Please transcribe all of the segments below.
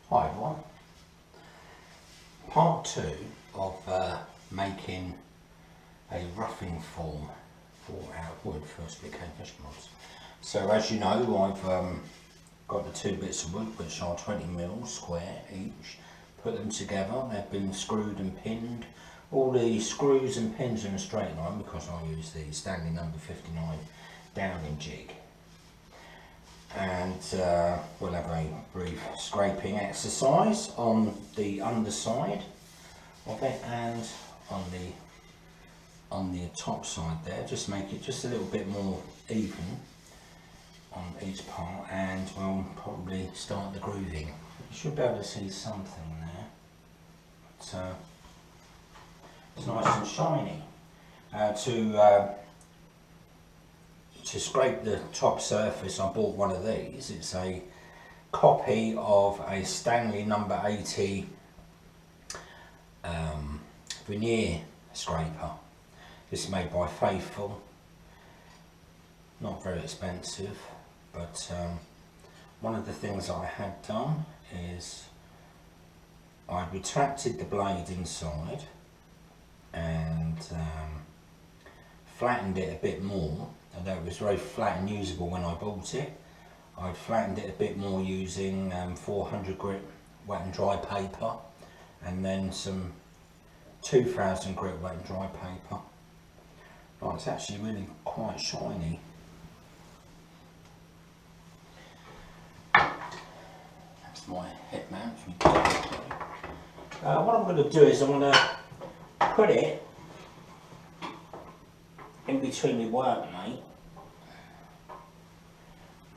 Hi everyone. Part 2 of making a roughing form for our wood for split cane fishing rods. So as you know, I've got the two bits of wood which are 20mm square each. Put them together, they've been screwed and pinned. All the screws and pins are in a straight line because I use the Stanley number 59 Downing jig. And we'll have a brief scraping exercise on the underside of it and on the top side there. Just make it just a little bit more even on each part, and we'll probably start the grooving. You should be able to see something there, but it's nice and shiny. To scrape the top surface, I bought one of these. It's a copy of a Stanley number 80 veneer scraper. This is made by Faithful. Not very expensive, but one of the things I had done is I retracted the blade inside and flattened it a bit more. Although it was very flat and usable when I bought it, I flattened it a bit more using 400 grit wet and dry paper, and then some 2000 grit wet and dry paper. Oh, it's actually really quite shiny. That's my head mount. What I'm going to do is I'm going to put it in between my workmate.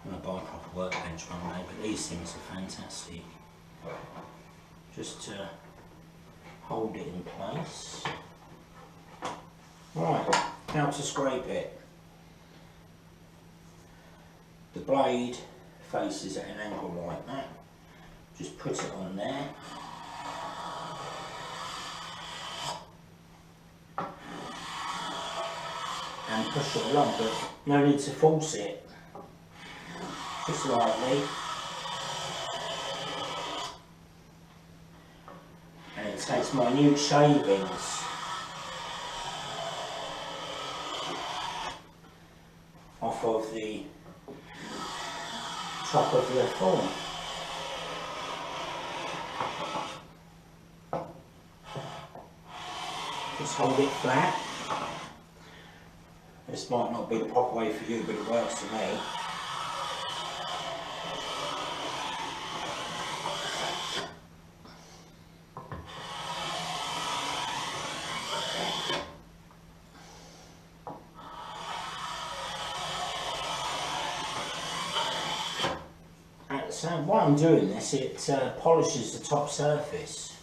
I'm going to buy a proper workbench one day, but these things are fantastic. Just to hold it in place. Right, now to scrape it. The blade faces at an angle like that. Just put it on there. And push it along, but no need to force it. Just lightly. And it takes minute shavings off of the top of the form. Just hold it flat. This might not be the proper way for you, but it works for me. So while I'm doing this, it polishes the top surface,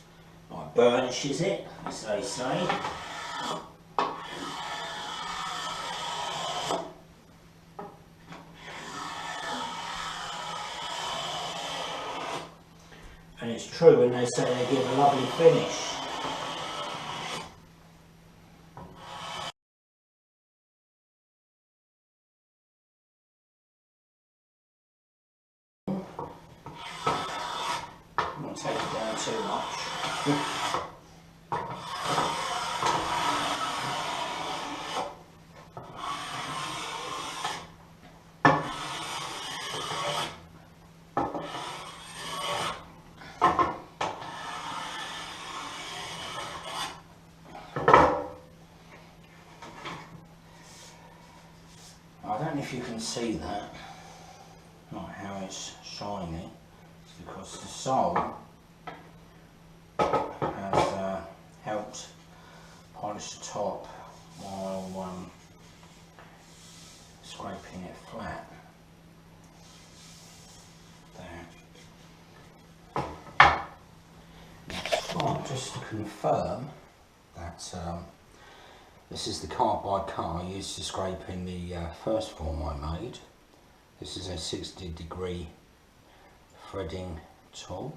like burnishes it, as they say. And it's true when they say they give a lovely finish. I'm not taking it down too much. I don't know if you can see that, not how it's shiny. It's because the sole has helped polish the top while scraping it flat. There. Right, just to confirm that this is the carbide cut I used to scrape in the first form I made. This is a 60-degree threading tool,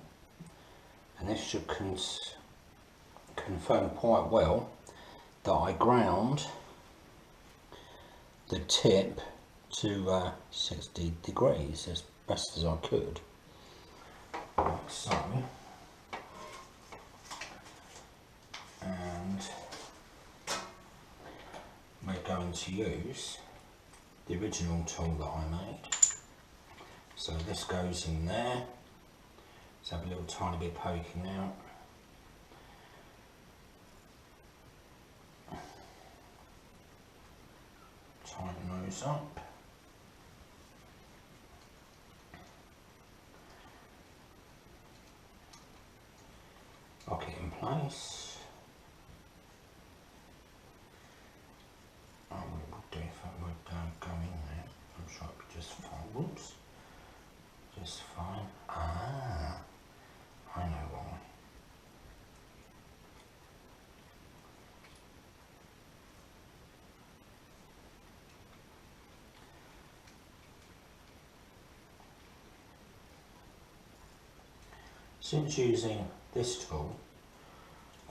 and this should confirm quite well that I ground the tip to 60 degrees as best as I could. like so. And we're going to use the original tool that I made. So this goes in there. Let's have a little tiny bit poking out. Tighten those up. Lock it in place. What we would do if I would go in there, I'm sure it would just fine. Whoops. Just fine. Ah, I know why. Since using this tool,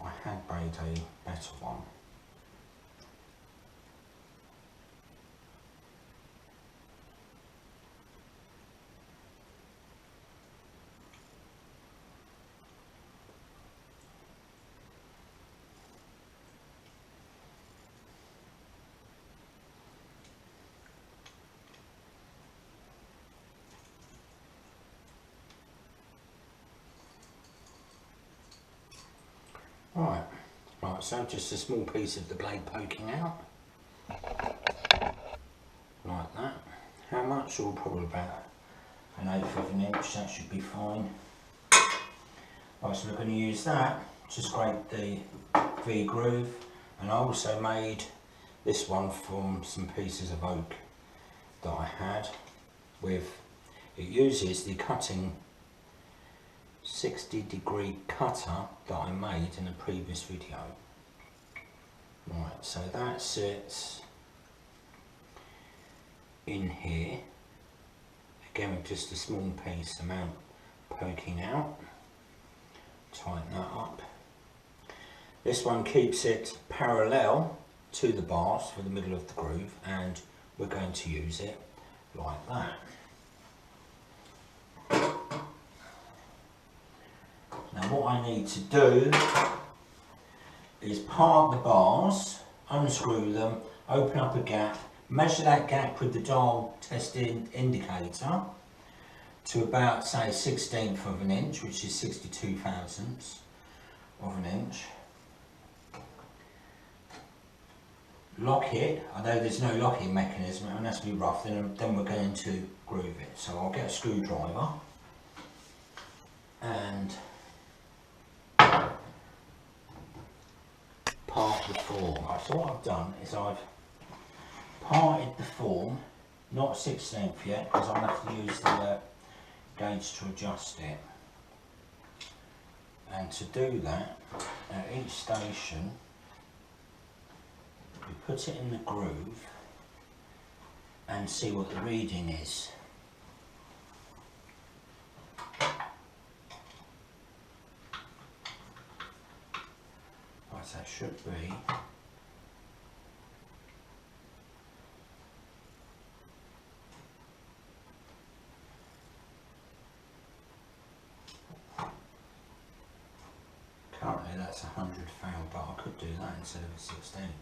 I had made a better one. Right, so just a small piece of the blade poking out, like that. How much? Or probably about 1/8 of an inch, that should be fine. Right, so we're going to use that to scrape the V groove, and I also made this one from some pieces of oak that I had with, it uses the cutting 60-degree cutter that I made in a previous video. Right, so that sits in here, again with just a small piece amount poking out. Tighten that up. This one keeps it parallel to the bars for the middle of the groove, and we're going to use it like that. Now what I need to do is part the bars, unscrew them, open up a gap, measure that gap with the dial testing indicator to about, say, 1/16 of an inch, which is 62 thousandths of an inch. Lock it. I know there's no locking mechanism, and that's to be rough, then we're going to groove it. So I'll get a screwdriver and part the form. Right, so what I've done is I've parted the form, not 1/16 yet, because I'll have to use the gauge to adjust it. And to do that, at each station, we put it in the groove and see what the reading is. Right, so that should be currently that's 100 thou, but I could do that instead of a 16.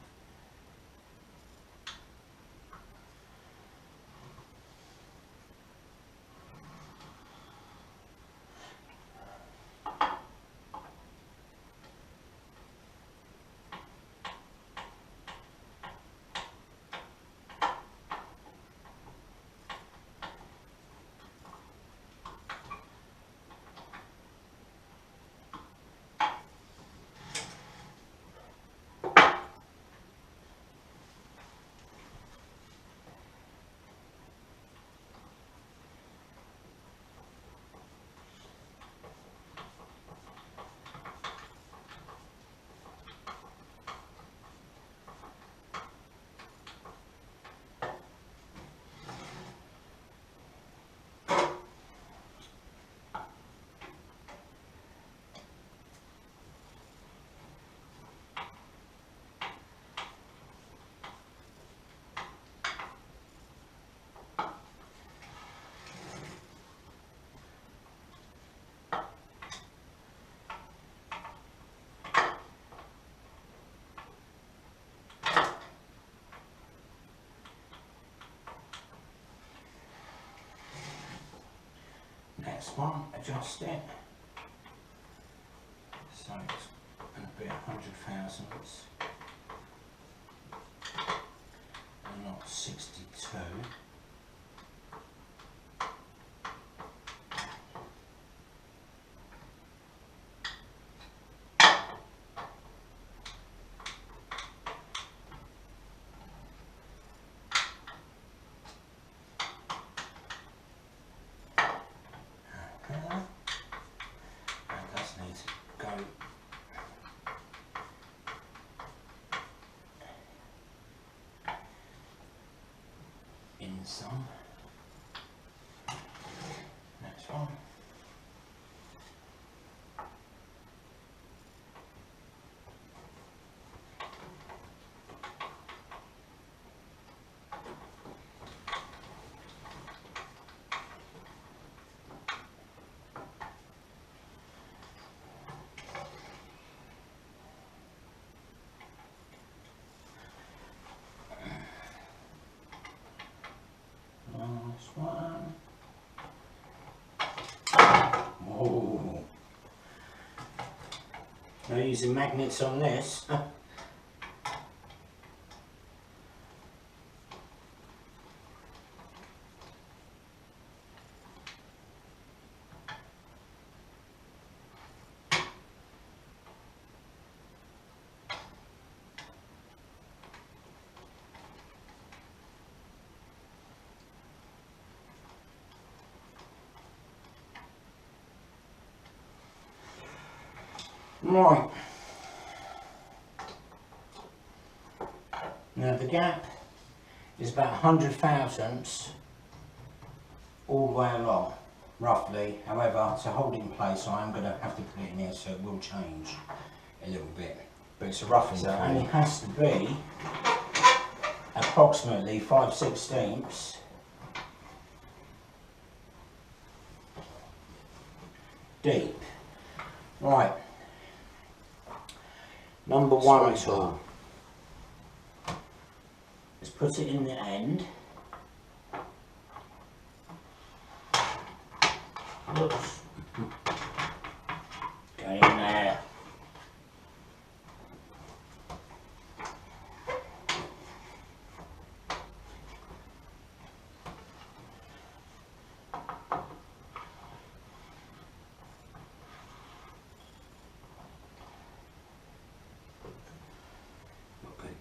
next one, adjust it. So it's going to be 100 thousandths and not 62. Some. Next one. Last one. Oh. No using magnets on this. Right. Now the gap is about 100 thousandths all the way along, roughly. However, to hold it in place, I am going to have to put it in here, so it will change a little bit. But it's a roughing so it only has to be approximately 5/16 deep. Right. Number one tool. Let's put it in the end. Oops. Go in there.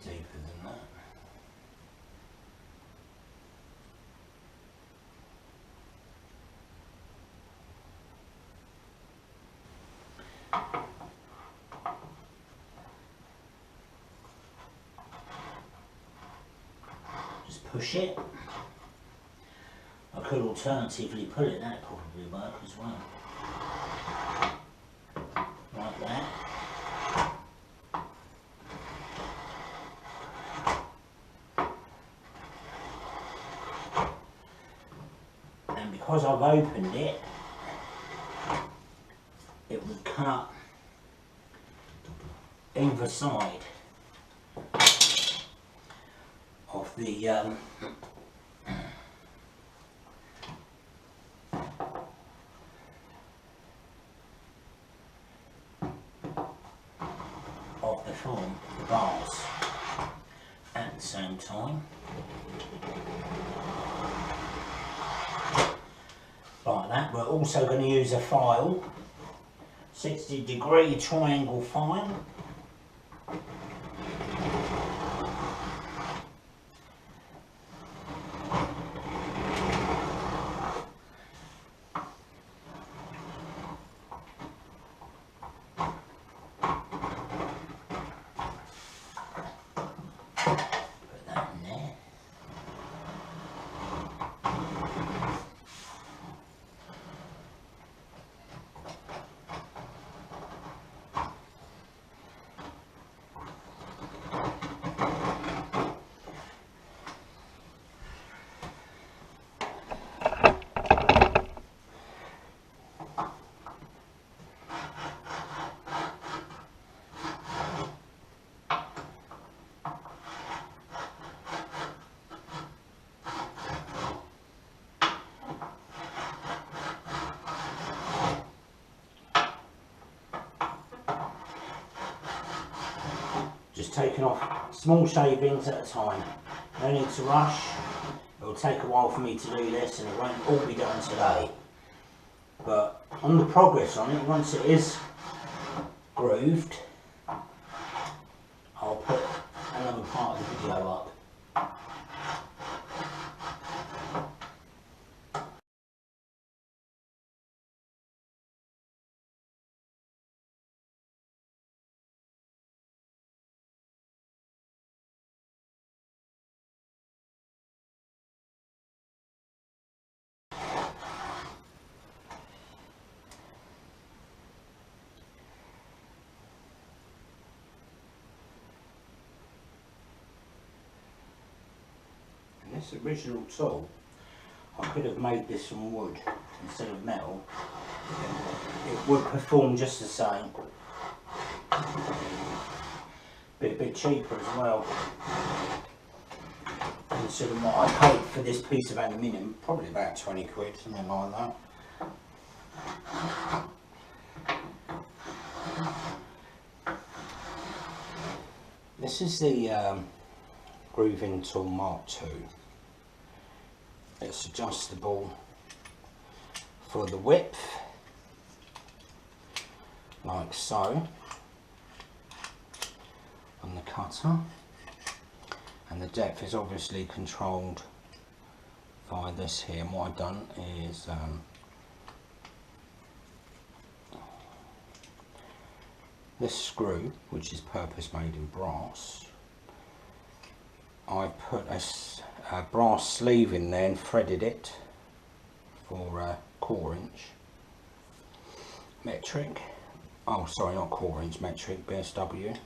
Deeper than that. Just push it. I could alternatively pull it, that probably work as well. Like that. Because I've opened it, it would cut either side of the form, the bars, at the same time. Like that. We're also going to use a file, 60-degree triangle file. just taking off small shavings at a time. No need to rush. It will take a while for me to do this and it won't all be done today. But on the progress on it, once it is grooved, I'll put another part of the video up. This original tool, I could have made this from wood instead of metal. It would perform just the same. Be a bit cheaper as well. Considering what I paid for this piece of aluminium, probably about 20 quid, something like that. This is the grooving tool Mark II. It's adjustable for the width, like so, on the cutter, and the depth is obviously controlled by this here. And what I've done is this screw, which is purpose made in brass, I put a brass sleeve in there and threaded it for a 1/4 inch metric. Oh, sorry, not 1/4 inch metric, BSW.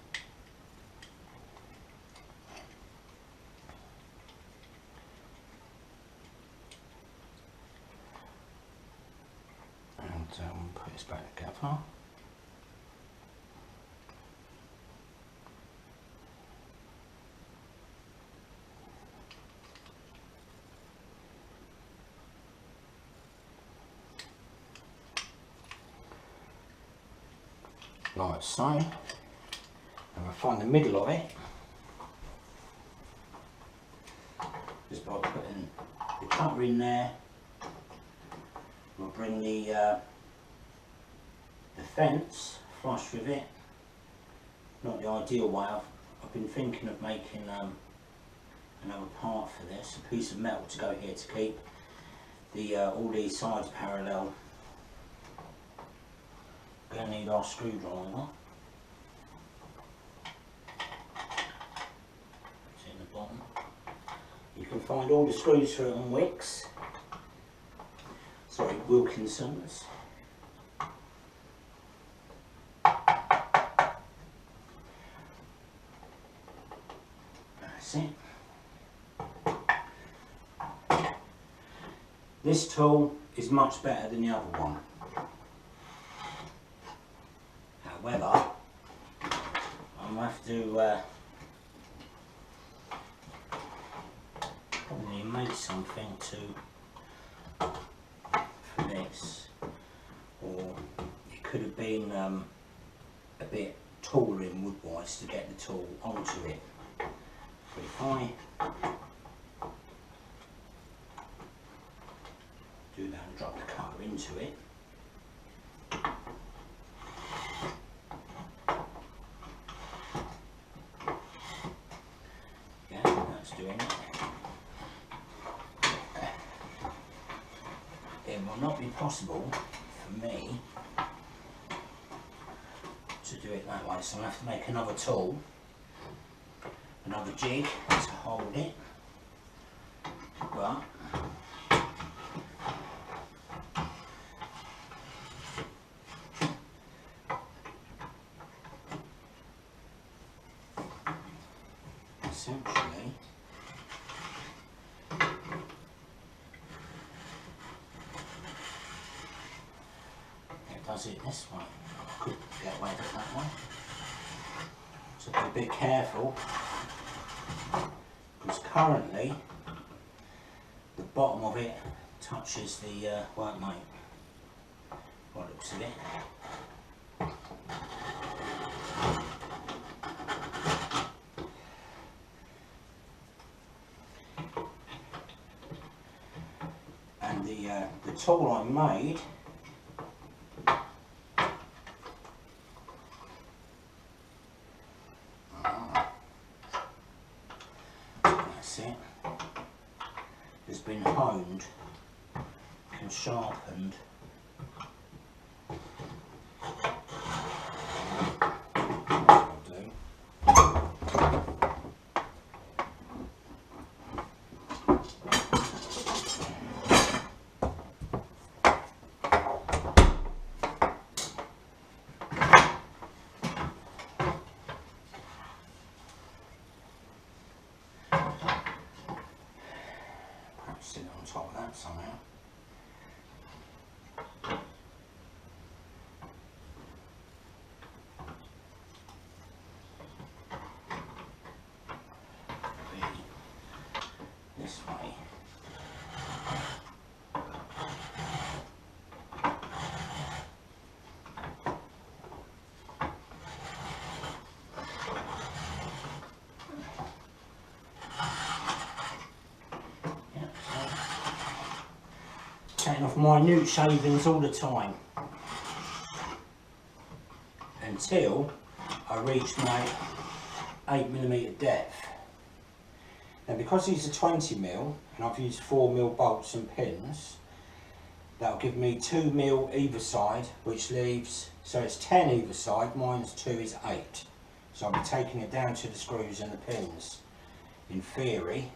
And put this back together. Like so, and I find the middle of it just by putting the cutter in there. We'll bring the fence flush with it. Not the ideal way. I've been thinking of making another part for this, a piece of metal to go here to keep the all these sides parallel. Going to need our screwdriver. It's in the bottom. You can find all the screws for it on Wicks. Sorry, Wilkinson's. That's it. This tool is much better than the other one. However, I'm going to have to probably make something for this, or it could have been a bit taller in wood wise to get the tool onto it. But if I do that and drop the cutter into it, it will not be possible for me to do it that way, so I'll have to make another tool, another jig to hold it, but essentially does it this way. I could get away with it that way. So be a bit careful, because currently the bottom of it touches the workmate, by the looks of it. tool I made. That's it. It's been honed and sharpened. Sit on top of that somehow. This way. Taking off minute shavings all the time until I reach my 8mm depth. Now because these are 20mm and I've used 4mm bolts and pins, that'll give me 2mm either side, which leaves, so it's 10 either side, minus 2 is 8. So I'll be taking it down to the screws and the pins. In theory,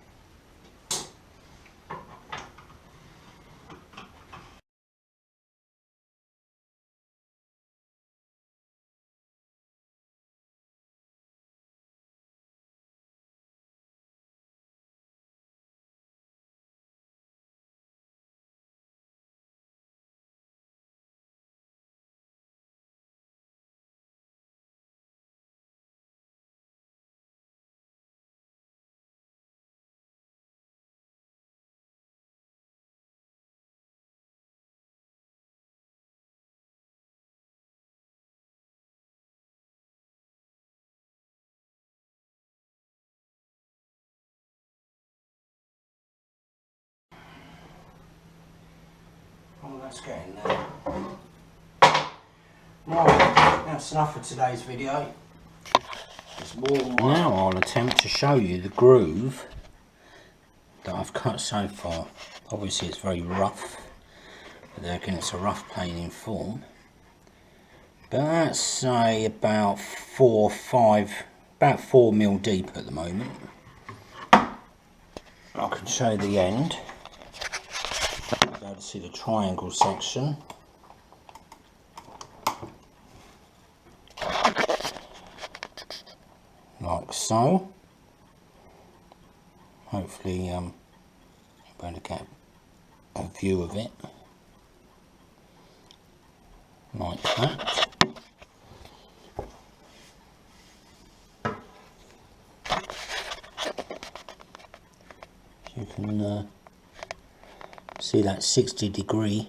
oh, that's getting there. Right, that's enough for today's video. It's warm. Now I'll attempt to show you the groove that I've cut so far. Obviously it's very rough, but there again it's a rough planing form. But that's say about 4mm deep at the moment. I can show you the end. Go to see the triangle section. Like so. Hopefully I'm going to get a view of it. Like that. You can see that 60°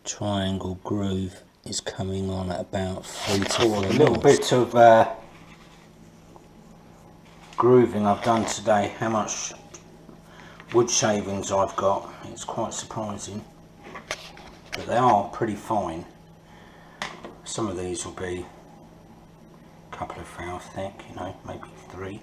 triangle groove is coming on at about 3 to 4 mils. A little bit of grooving I've done today, how much wood shavings I've got, it's quite surprising, but they are pretty fine. Some of these will be a couple of thou thick, you know, maybe 3.